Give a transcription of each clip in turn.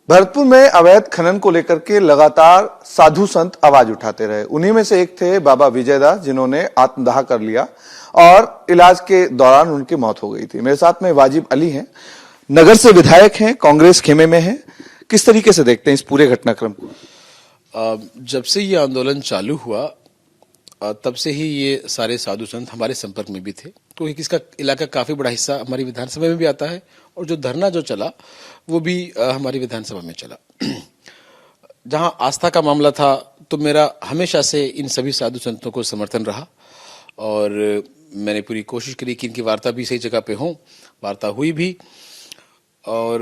भरतपुर में अवैध खनन को लेकर के लगातार साधु संत आवाज उठाते रहे। उन्हीं में से एक थे बाबा विजयदास, जिन्होंने आत्मदाह कर लिया और इलाज के दौरान उनकी मौत हो गई थी। मेरे साथ में वाजिब अली हैं, नगर से विधायक हैं, कांग्रेस खेमे में हैं। किस तरीके से देखते हैं इस पूरे घटनाक्रम को? जब से ये आंदोलन चालू हुआ तब से ही ये सारे साधु संत हमारे संपर्क में भी थे। तो इसका इलाका काफी बड़ा हिस्सा हमारी विधानसभा में भी आता है और जो धरना जो चला वो भी हमारी विधानसभा में चला। जहां आस्था का मामला था तो मेरा हमेशा से इन सभी साधु संतों को समर्थन रहा और मैंने पूरी कोशिश करी कि इनकी वार्ता भी सही जगह पे हो। वार्ता हुई भी और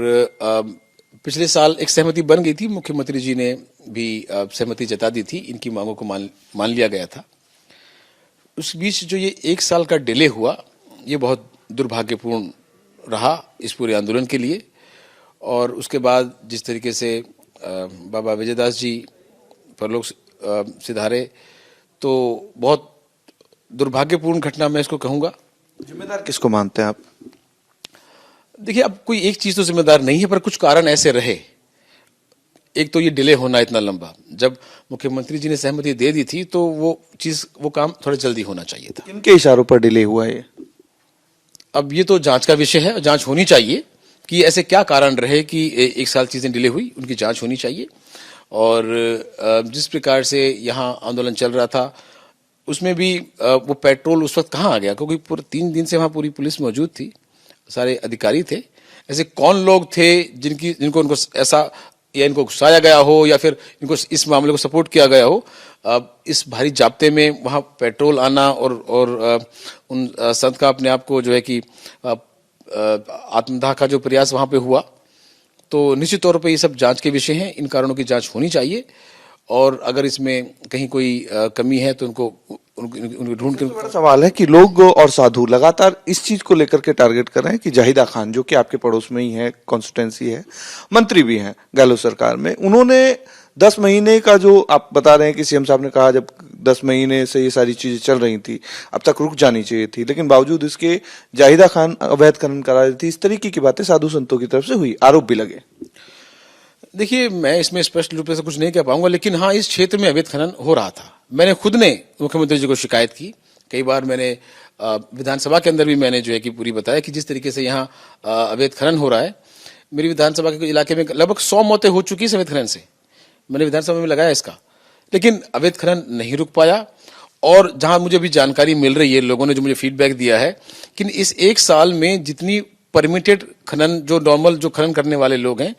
पिछले साल एक सहमति बन गई थी। मुख्यमंत्री जी ने भी सहमति जता दी थी, इनकी मांगों को मान लिया गया था। उस बीच जो ये एक साल का डिले हुआ ये बहुत दुर्भाग्यपूर्ण रहा इस पूरे आंदोलन के लिए। और उसके बाद जिस तरीके से बाबा विजयदास जी परलोक सिधारे तो बहुत दुर्भाग्यपूर्ण घटना मैं इसको कहूंगा। जिम्मेदार किसको मानते हैं आप? देखिए, अब कोई एक चीज तो जिम्मेदार नहीं है, पर कुछ कारण ऐसे रहे। एक तो ये डिले होना इतना लंबा, जब मुख्यमंत्री जी ने सहमति दे दी थी तो वो काम थोड़ा जल्दी होना चाहिए था। किनके इशारों पर डिले हुआ है? अब ये तो जांच का विषय है, जांच होनी चाहिए कि ऐसे क्या कारण रहे कि एक साल चीजें डिले हुई, उनकी जांच होनी चाहिए। और जिस प्रकार से यहाँ आंदोलन चल रहा था उसमें भी वो पेट्रोल उस वक्त कहाँ आ गया, क्योंकि पूरे 3 दिन से वहां पूरी पुलिस मौजूद थी, सारे अधिकारी थे। ऐसे कौन लोग थे जिनको उनको ऐसा या इनको गुस्साया गया हो या फिर इनको इस मामले को सपोर्ट किया गया हो। इस भारी जाब्ते में वहां पेट्रोल आना और उन संत का अपने आप को जो है कि आत्मदाह का जो प्रयास वहां पे हुआ, तो निश्चित तौर पे ये सब जांच के विषय हैं। इन कारणों की जांच होनी चाहिए और अगर इसमें कहीं कोई कमी है तो उनको ढूंढ के। बड़ा सवाल है कि लोग और साधु लगातार इस चीज को लेकर के टारगेट कर रहे हैं कि जाहिदा खान, जो कि आपके पड़ोस में ही है, कॉन्स्टिट्यूएंसी है, मंत्री भी हैं गहलोत सरकार में, उन्होंने 10 महीने का जो आप बता रहे हैं कि सीएम साहब ने कहा जब 10 महीने से ये सारी चीजें चल रही थी अब तक रुक जानी चाहिए थी, लेकिन बावजूद इसके जाहिदा खान अवैध खनन करा रही थी। इस तरीके की बातें साधु संतों की तरफ से हुई, आरोप भी लगे। देखिए, मैं इसमें स्पष्ट रूप से कुछ नहीं कह पाऊंगा, लेकिन हाँ, इस क्षेत्र में अवैध खनन हो रहा था। मैंने खुद ने मुख्यमंत्री जी को शिकायत की, कई बार मैंने विधानसभा के अंदर भी मैंने जो है कि पूरी बताया कि जिस तरीके से यहाँ अवैध खनन हो रहा है। मेरी विधानसभा के इलाके में लगभग 100 मौतें हो चुकी है अवैध खनन से। मैंने विधानसभा में लगाया इसका, लेकिन अवैध खनन नहीं रुक पाया। और जहां मुझे भी जानकारी मिल रही है, लोगों ने जो मुझे फीडबैक दिया है कि इस एक साल में जितनी परमिटेड खनन, जो नॉर्मल जो खनन करने वाले लोग हैं,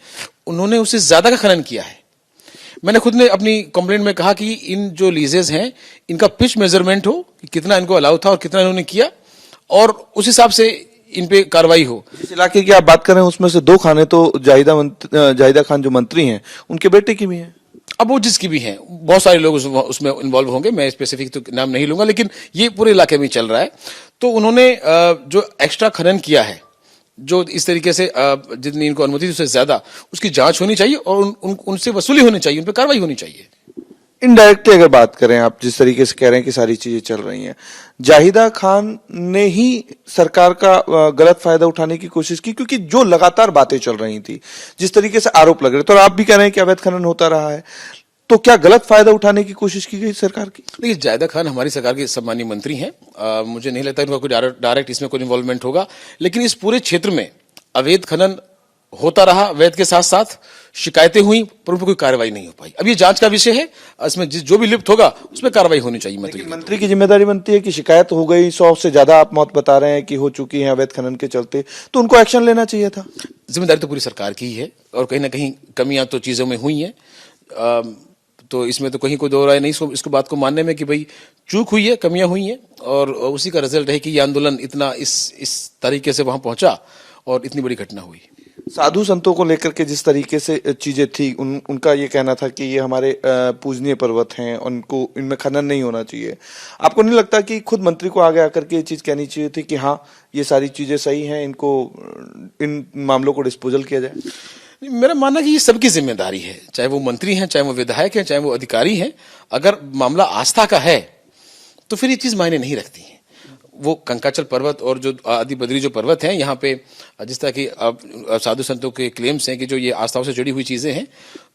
उन्होंने उससे ज्यादा का खनन किया है। मैंने खुद ने अपनी कंप्लेंट में कहा कि इन जो लीजेस हैं इनका पिच मेजरमेंट हो कि कितना इनको अलाउ था और कितना इन्होंने किया और उस हिसाब से इन पे कार्रवाई हो। इस इलाके की आप बात कर रहे हैं उसमें से 2 खाने तो जाहिदा खान जो मंत्री हैं उनके बेटे की भी हैं। अब वो जिसकी भी हैं, बहुत सारे लोग उसमें इन्वॉल्व होंगे, मैं स्पेसिफिक तो नाम नहीं लूंगा, लेकिन ये पूरे इलाके में चल रहा है। तो उन्होंने जो एक्स्ट्रा खनन किया है, जो इस तरीके से जितनी इनको अनुमति थी उससे ज्यादा, उसकी जांच होनी चाहिए और उनसे वसूली होनी चाहिए, उन पर कार्रवाई होनी चाहिए। इनडायरेक्टली अगर बात करें, आप जिस तरीके से कह रहे हैं कि सारी चीजें चल रही हैं, जाहिदा खान ने ही सरकार का गलत फायदा उठाने की कोशिश की, क्योंकि जो लगातार बातें चल रही थी, जिस तरीके से आरोप लग रहे थे, और आप भी कह रहे हैं कि अवैध खनन होता रहा है, तो क्या गलत फायदा उठाने की कोशिश की गई सरकार की? देखिए, जाहिदा खान हमारी सरकार के सम्मानीय मंत्री हैं। मुझे नहीं लगता इनका कोई डायरेक्ट इसमें कोई इन्वॉल्वमेंट होगा, लेकिन इस पूरे क्षेत्र में अवैध खनन होता रहा, अवैध के साथ साथ शिकायतें हुई, पर उन पर कोई कार्रवाई नहीं हो पाई। अब ये जांच का विषय है, इसमें जो भी लिप्त होगा उस पर कार्रवाई होनी चाहिए। मंत्री की जिम्मेदारी बनती है कि शिकायत हो गई, 100 से ज्यादा आप मौत बता रहे हैं कि हो चुकी है अवैध खनन के चलते, तो उनको एक्शन लेना चाहिए था। जिम्मेदारी तो पूरी सरकार की ही है और कहीं ना कहीं कमियां तो चीजों में हुई हैं, तो इसमें तो कहीं कोई दो राय नहीं इसको बात को मानने में कि भाई चूक हुई है, कमियां हुई हैं, और उसी का रिजल्ट है कि ये आंदोलन इतना इस तरीके से वहां पहुंचा और इतनी बड़ी घटना हुई। साधु संतों को लेकर के जिस तरीके से चीजें थी, उनका ये कहना था कि ये हमारे पूजनीय पर्वत हैं, उनको इनमें खनन नहीं होना चाहिए। आपको नहीं लगता कि खुद मंत्री को आगे आकर के ये चीज कहनी चाहिए थी कि हाँ, ये सारी चीजें सही हैं, इनको इन मामलों को डिस्पोजल किया जाए? मेरा मानना है कि ये सबकी जिम्मेदारी है, चाहे वो मंत्री हैं, चाहे वो विधायक हैं, चाहे वो अधिकारी हैं। अगर मामला आस्था का है तो फिर ये चीज मायने नहीं रखती है। वो कंकाचल पर्वत और जो आदि बद्री जो पर्वत हैं यहाँ पे, जिस तरह की साधु संतों के क्लेम्स हैं कि जो ये आस्थाओं से जुड़ी हुई चीजें हैं,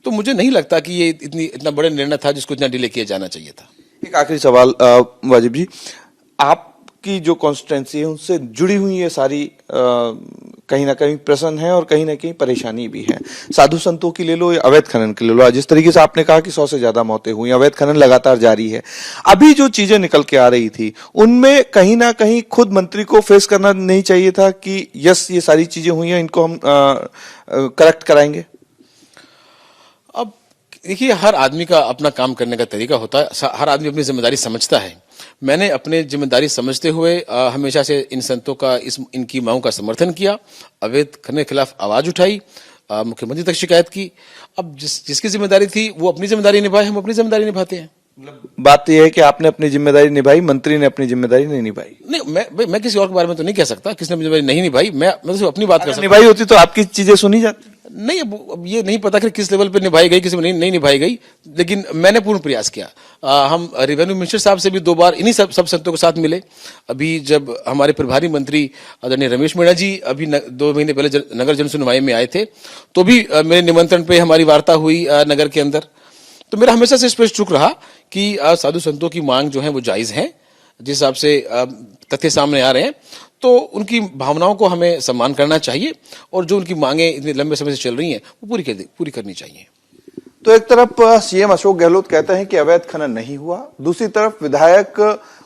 तो मुझे नहीं लगता कि ये इतना बड़ा निर्णय था जिसको इतना डिले किया जाना चाहिए था। एक आखिरी सवाल वाजिब जी, आपकी जो कॉन्स्टिट्यूंसी है उनसे जुड़ी हुई ये सारी कहीं ना कहीं प्रश्न है और कहीं ना कहीं परेशानी भी है। साधु संतों की ले लो या अवैध खनन की ले लो, जिस तरीके से आपने कहा कि 100 से ज्यादा मौतें हुई, अवैध खनन लगातार जारी है। अभी जो चीजें निकल के आ रही थी उनमें कहीं ना कहीं खुद मंत्री को फेस करना नहीं चाहिए था कि यस ये सारी चीजें हुई हैं, इनको हम करेक्ट कराएंगे। अब देखिए, हर आदमी का अपना काम करने का तरीका होता है, हर आदमी अपनी जिम्मेदारी समझता है। मैंने अपने जिम्मेदारी समझते हुए हमेशा से इन संतों का इनकी मांगों का समर्थन किया, अवैध खनन के खिलाफ आवाज उठाई, मुख्यमंत्री तक शिकायत की। अब जिसकी जिम्मेदारी थी वो अपनी जिम्मेदारी निभाए, हम अपनी जिम्मेदारी निभाते हैं। बात यह है कि आपने अपनी जिम्मेदारी निभाई, मंत्री ने अपनी जिम्मेदारी नहीं निभाई। नहीं, मैं किसी और के बारे में तो नहीं कह सकता किसने अपनी जिम्मेदारी नहीं निभाई। मैं तो सिर्फ अपनी बात कर सकता हूं। निभाई होती तो आपकी चीजें सुनी जाती। नहीं, अब ये नहीं पता कि किस लेवल पे निभाई गई, किस में नहीं निभाई गई, लेकिन मैंने पूर्ण प्रयास किया। हम रेवेन्यू मिनिस्टर साहब से भी 2 बार इन्हीं सब संतों के साथ मिले। अभी जब हमारे प्रभारी मंत्री आदरणीय रमेश मीणा जी अभी 2 महीने पहले नगर जन सुनवाई में आए थे, तो भी मेरे निमंत्रण पे हमारी वार्ता हुई नगर के अंदर। तो मेरा हमेशा से स्पष्ट रुख रहा कि साधु संतों की मांग जो है वो जायज है। जिस हिसाब से तथ्य सामने आ रहे हैं तो उनकी भावनाओं को हमें सम्मान करना चाहिए, और जो उनकी मांगे इतने लंबे समय से चल रही हैं वो पूरी करनी चाहिए। तो एक तरफ सीएम अशोक गहलोत कहते हैं कि अवैध खनन नहीं हुआ, दूसरी तरफ विधायक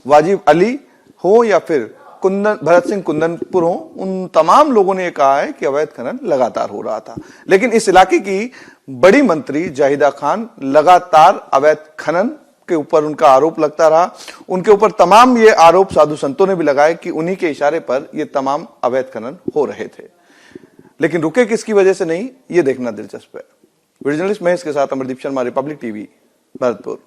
वाजिब अली हो या फिर भरत सिंह कुंदनपुर हो, उन तमाम लोगों ने कहा है कि अवैध खनन लगातार हो रहा था। लेकिन इस इलाके की बड़ी मंत्री जाहिदा खान लगातार अवैध खनन के ऊपर उनका आरोप लगता रहा। उनके ऊपर तमाम ये आरोप साधु संतों ने भी लगाए कि उन्हीं के इशारे पर ये तमाम अवैध खनन हो रहे थे। लेकिन रुके किसकी वजह से नहीं, ये देखना दिलचस्प है। वीडियो जर्नलिस्ट महेश के साथ अमरदीप शर्मा, रिपब्लिक टीवी, भरतपुर।